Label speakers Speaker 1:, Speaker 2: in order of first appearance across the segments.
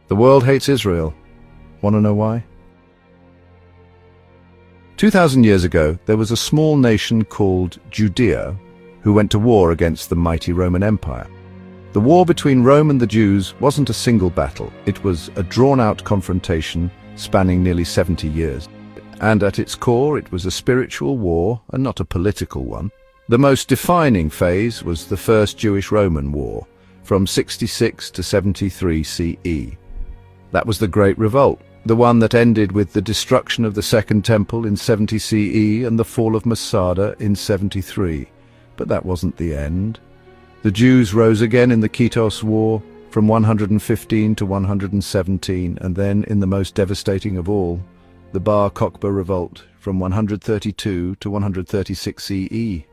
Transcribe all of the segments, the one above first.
Speaker 1: The world hates Israel. Want to know why? 2,000 years ago, there was a small nation called Judea who went to war against the mighty Roman Empire. The war between Rome and the Jews wasn't a single battle. It was a drawn-out confrontation spanning nearly 70 years. And at its core, it was a spiritual war and not a political one. The most defining phase was the First Jewish-Roman War, from 66 to 73 CE. That was the Great Revolt, the one that ended with the destruction of the Second Temple in 70 CE and the fall of Masada in 73. But that wasn't the end. The Jews rose again in the Kitos War from 115 to 117, and then, in the most devastating of all, the Bar Kokhba revolt from 132 to 136 CE.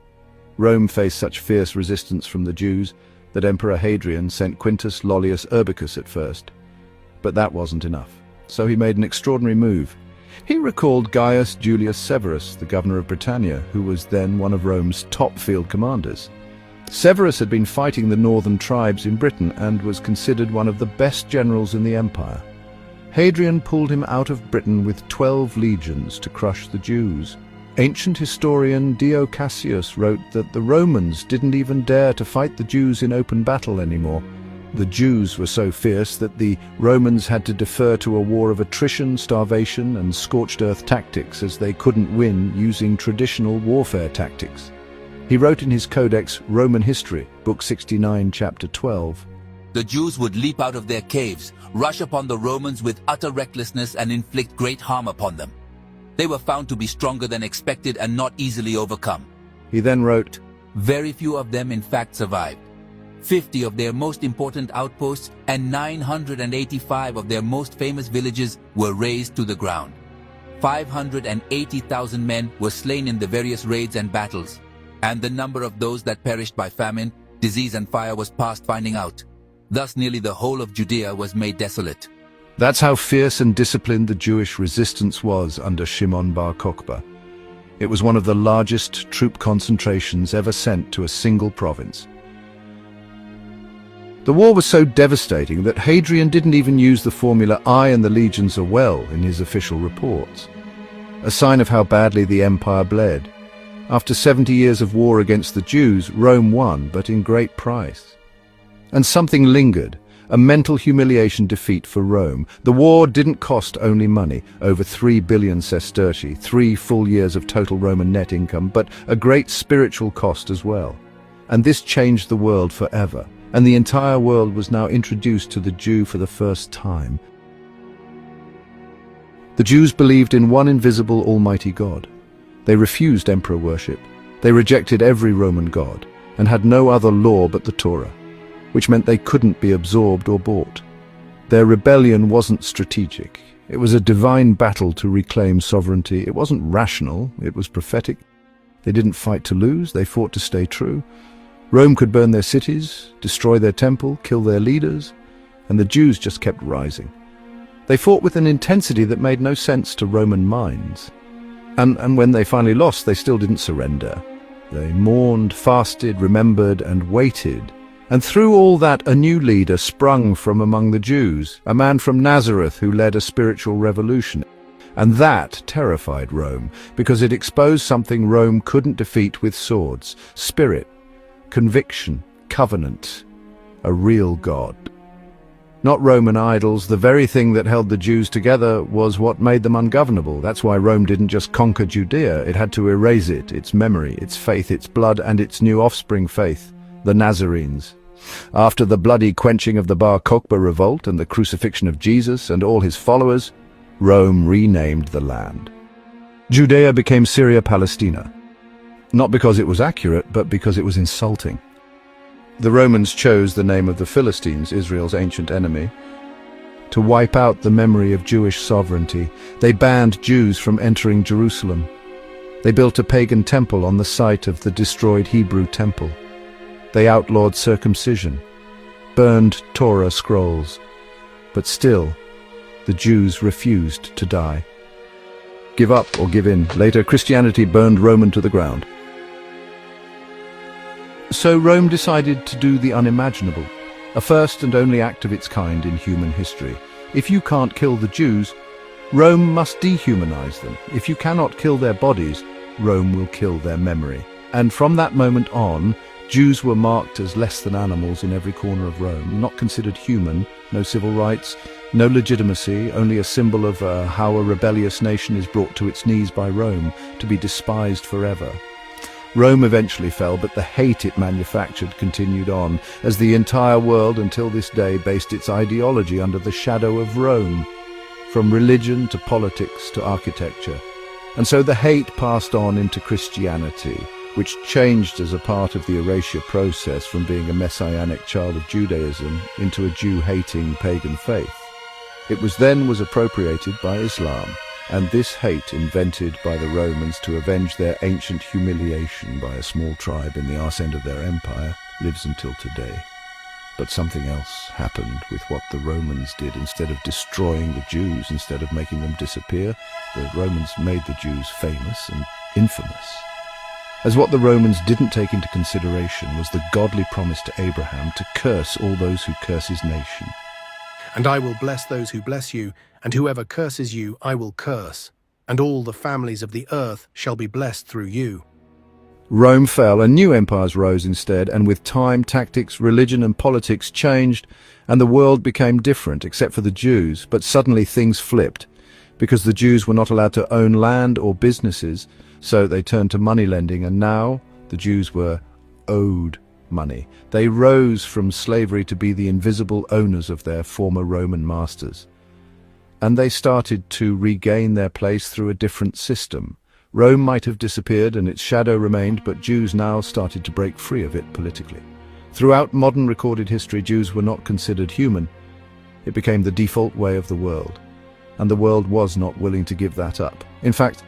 Speaker 1: Rome faced such fierce resistance from the Jews that Emperor Hadrian sent Quintus Lollius Urbicus at first. But that wasn't enough, so he made an extraordinary move. He recalled Gaius Julius Severus, the governor of Britannia, who was then one of Rome's top field commanders. Severus had been fighting the northern tribes in Britain and was considered one of the best generals in the empire. Hadrian pulled him out of Britain with 12 legions to crush the Jews. Ancient historian Dio Cassius wrote that the Romans didn't even dare to fight the Jews in open battle anymore. The Jews were so fierce that the Romans had to defer to a war of attrition, starvation, and scorched earth tactics, as they couldn't win using traditional warfare tactics. He wrote in his codex Roman History, Book 69, Chapter 12,
Speaker 2: "The Jews would leap out of their caves, rush upon the Romans with utter recklessness and inflict great harm upon them. They were found to be stronger than expected and not easily overcome."
Speaker 1: He then wrote,
Speaker 2: "Very few of them in fact survived. 50 of their most important outposts and 985 of their most famous villages were razed to the ground. 580,000 men were slain in the various raids and battles, and the number of those that perished by famine, disease and fire was past finding out. Thus nearly the whole of Judea was made desolate."
Speaker 1: That's how fierce and disciplined the Jewish resistance was under Shimon Bar Kokhba. It was one of the largest troop concentrations ever sent to a single province. The war was so devastating that Hadrian didn't even use the formula "I and the legions are well" in his official reports, a sign of how badly the empire bled. After 70 years of war against the Jews, Rome won, but in great price. And something lingered, a mental humiliation defeat for Rome. The war didn't cost only money, over 3 billion sestertii, 3 full years of total Roman net income, but a great spiritual cost as well. And this changed the world forever, and the entire world was now introduced to the Jew for the first time. The Jews believed in one invisible almighty God. They refused emperor worship. They rejected every Roman god, and had no other law but the Torah, which meant they couldn't be absorbed or bought. Their rebellion wasn't strategic. It was a divine battle to reclaim sovereignty. It wasn't rational, it was prophetic. They didn't fight to lose, they fought to stay true. Rome could burn their cities, destroy their temple, kill their leaders, and the Jews just kept rising. They fought with an intensity that made no sense to Roman minds. And when they finally lost, they still didn't surrender. They mourned, fasted, remembered, and waited. And through all that, a new leader sprung from among the Jews, a man from Nazareth who led a spiritual revolution. And that terrified Rome, because it exposed something Rome couldn't defeat with swords: spirit, conviction, covenant, a real God. Not Roman idols. The very thing that held the Jews together was what made them ungovernable. That's why Rome didn't just conquer Judea, it had to erase it, its memory, its faith, its blood, and its new offspring faith, the Nazarenes. After the bloody quenching of the Bar Kokhba revolt and the crucifixion of Jesus and all his followers, Rome renamed the land. Judea became Syria Palestina, not because it was accurate, but because it was insulting. The Romans chose the name of the Philistines, Israel's ancient enemy, to wipe out the memory of Jewish sovereignty. They banned Jews from entering Jerusalem. They built a pagan temple on the site of the destroyed Hebrew temple. They outlawed circumcision, burned Torah scrolls. But still, the Jews refused to die. Give up or give in. Later, Christianity burned Roman to the ground. So Rome decided to do the unimaginable, a first and only act of its kind in human history. If you can't kill the Jews, Rome must dehumanize them. If you cannot kill their bodies, Rome will kill their memory. And from that moment on, Jews were marked as less than animals in every corner of Rome, not considered human, no civil rights, no legitimacy, only a symbol of how a rebellious nation is brought to its knees by Rome, to be despised forever. Rome eventually fell, but the hate it manufactured continued on, as the entire world until this day based its ideology under the shadow of Rome, from religion to politics to architecture. And so the hate passed on into Christianity, which changed as a part of the erasure process from being a messianic child of Judaism into a Jew-hating pagan faith. It was appropriated by Islam, and this hate invented by the Romans to avenge their ancient humiliation by a small tribe in the arse end of their empire lives until today. But something else happened with what the Romans did. Instead of destroying the Jews, instead of making them disappear, the Romans made the Jews famous and infamous. As what the Romans didn't take into consideration was the godly promise to Abraham to curse all those who curse his nation.
Speaker 3: And I will bless those who bless you, and whoever curses you I will curse, and all the families of the earth shall be blessed through you.
Speaker 1: Rome fell and new empires rose instead, and with time, tactics, religion and politics changed, and the world became different, except for the Jews. But suddenly things flipped, because the Jews were not allowed to own land or businesses, so they turned to money lending, and now the Jews were owed money. They rose from slavery to be the invisible owners of their former Roman masters. And they started to regain their place through a different system. Rome might have disappeared and its shadow remained, but Jews now started to break free of it politically. Throughout modern recorded history, Jews were not considered human. It became the default way of the world, and the world was not willing to give that up. In fact,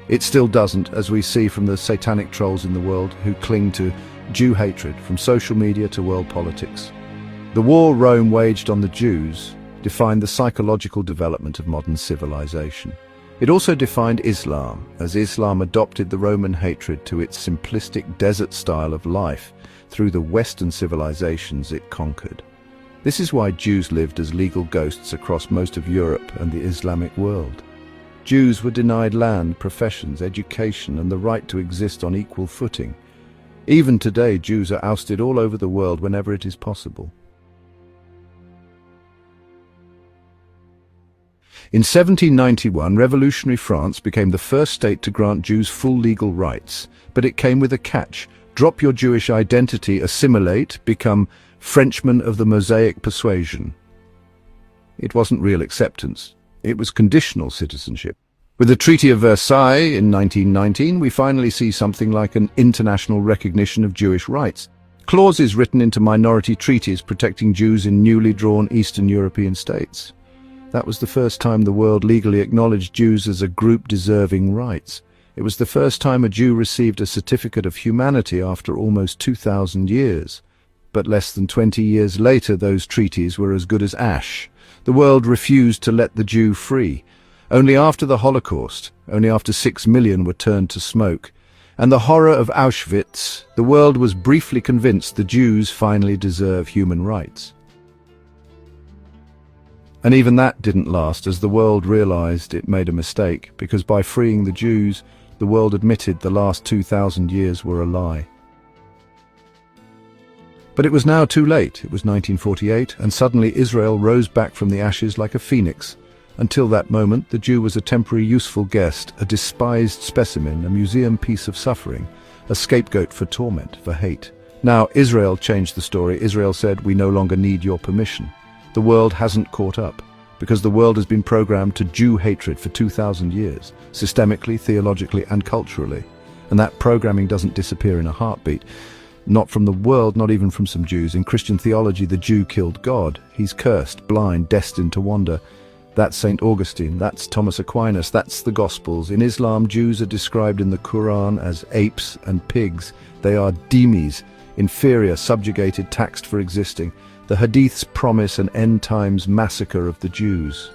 Speaker 1: it still doesn't, as we see from the satanic trolls in the world who cling to Jew hatred from social media to world politics. The war Rome waged on the Jews defined the psychological development of modern civilization. It also defined Islam, as Islam adopted the Roman hatred to its simplistic desert style of life through the Western civilizations it conquered. This is why Jews lived as legal ghosts across most of Europe and the Islamic world. Jews were denied land, professions, education, and the right to exist on equal footing. Even today, Jews are ousted all over the world whenever it is possible. In 1791, revolutionary France became the first state to grant Jews full legal rights, but it came with a catch. Drop your Jewish identity, assimilate, become Frenchmen of the Mosaic persuasion. It wasn't real acceptance. It was conditional citizenship. With the Treaty of Versailles in 1919, we finally see something like an international recognition of Jewish rights. Clauses written into minority treaties protecting Jews in newly drawn Eastern European states. That was the first time the world legally acknowledged Jews as a group deserving rights. It was the first time a Jew received a certificate of humanity after almost 2,000 years. But less than 20 years later, those treaties were as good as ash. The world refused to let the Jew free. Only after the Holocaust, only after 6 million were turned to smoke, and the horror of Auschwitz, the world was briefly convinced the Jews finally deserve human rights. And even that didn't last, as the world realized it made a mistake, because by freeing the Jews, the world admitted the last 2,000 years were a lie. But it was now too late. It was 1948, and suddenly Israel rose back from the ashes like a phoenix. Until that moment, the Jew was a temporary useful guest, a despised specimen, a museum piece of suffering, a scapegoat for torment, for hate. Now Israel changed the story. Israel said, "We no longer need your permission." The world hasn't caught up, because the world has been programmed to Jew hatred for 2,000 years, systemically, theologically, and culturally. And that programming doesn't disappear in a heartbeat. Not from the world, not even from some Jews. In Christian theology, the Jew killed God. He's cursed, blind, destined to wander. That's St. Augustine, that's Thomas Aquinas, that's the Gospels. In Islam, Jews are described in the Quran as apes and pigs. They are dhimis, inferior, subjugated, taxed for existing. The Hadiths promise an end-times massacre of the Jews.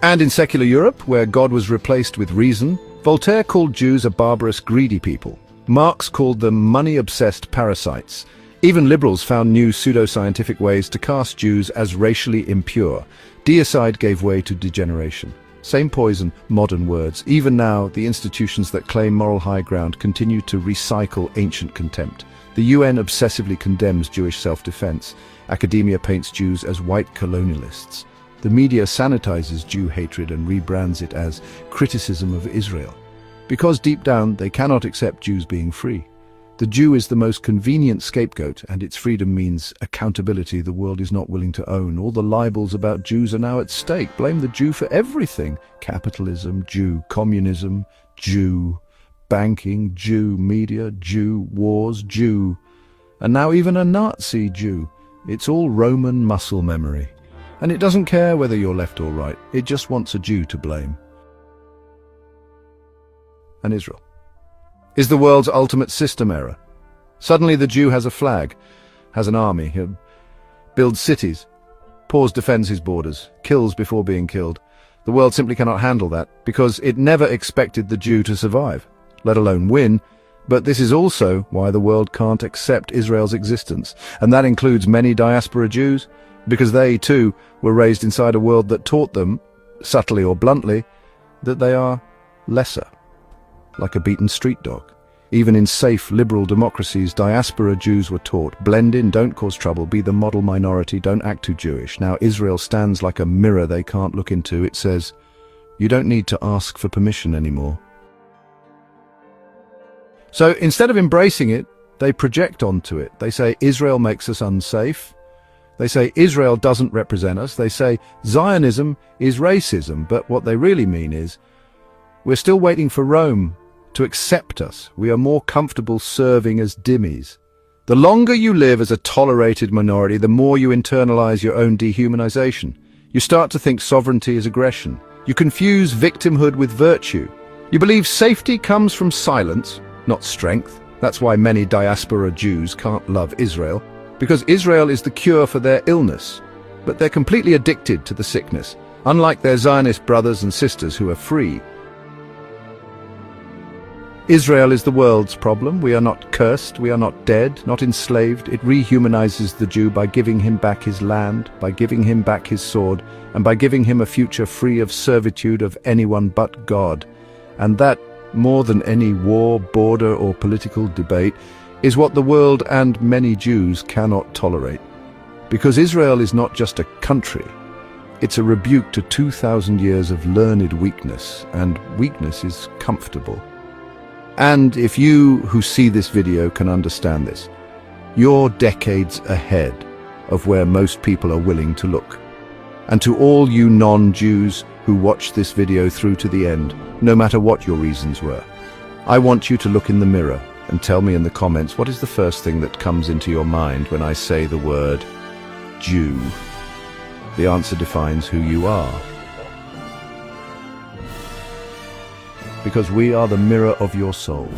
Speaker 1: And in secular Europe, where God was replaced with reason, Voltaire called Jews a barbarous, greedy people. Marx called them money-obsessed parasites. Even liberals found new pseudo-scientific ways to cast Jews as racially impure. Deicide gave way to degeneration. Same poison, modern words. Even now, the institutions that claim moral high ground continue to recycle ancient contempt. The UN obsessively condemns Jewish self-defense. Academia paints Jews as white colonialists. The media sanitizes Jew hatred and rebrands it as criticism of Israel. Because deep down, they cannot accept Jews being free. The Jew is the most convenient scapegoat, and its freedom means accountability the world is not willing to own. All the libels about Jews are now at stake. Blame the Jew for everything. Capitalism, Jew. Communism, Jew. Banking, Jew. Media, Jew. Wars, Jew. And now even a Nazi Jew. It's all Roman muscle memory. And it doesn't care whether you're left or right. It just wants a Jew to blame. And Israel is the world's ultimate system error. Suddenly the Jew has a flag, has an army, he builds cities, pours defends his borders, kills before being killed. The world simply cannot handle that, because it never expected the Jew to survive, let alone win. But this is also why the world can't accept Israel's existence, and that includes many diaspora Jews, because they too were raised inside a world that taught them, subtly or bluntly, that they are lesser. Like a beaten street dog. Even in safe, liberal democracies, diaspora Jews were taught, blend in, don't cause trouble, be the model minority, don't act too Jewish. Now Israel stands like a mirror they can't look into. It says, you don't need to ask for permission anymore. So instead of embracing it, they project onto it. They say Israel makes us unsafe. They say Israel doesn't represent us. They say Zionism is racism. But what they really mean is, we're still waiting for Rome to accept us. We are more comfortable serving as dhimmis. The longer you live as a tolerated minority, the more you internalize your own dehumanization. You start to think sovereignty is aggression. You confuse victimhood with virtue. You believe safety comes from silence, not strength. That's why many diaspora Jews can't love Israel, because Israel is the cure for their illness. But they're completely addicted to the sickness, unlike their Zionist brothers and sisters who are free. Israel is the world's problem. We are not cursed, we are not dead, not enslaved. It rehumanizes the Jew by giving him back his land, by giving him back his sword, and by giving him a future free of servitude of anyone but God. And that, more than any war, border, or political debate, is what the world and many Jews cannot tolerate. Because Israel is not just a country, it's a rebuke to 2,000 years of learned weakness, and weakness is comfortable. And if you who see this video can understand this, you're decades ahead of where most people are willing to look. And to all you non-Jews who watch this video through to the end, no matter what your reasons were, I want you to look in the mirror and tell me in the comments, what is the first thing that comes into your mind when I say the word Jew? The answer defines who you are. Because we are the mirror of your soul.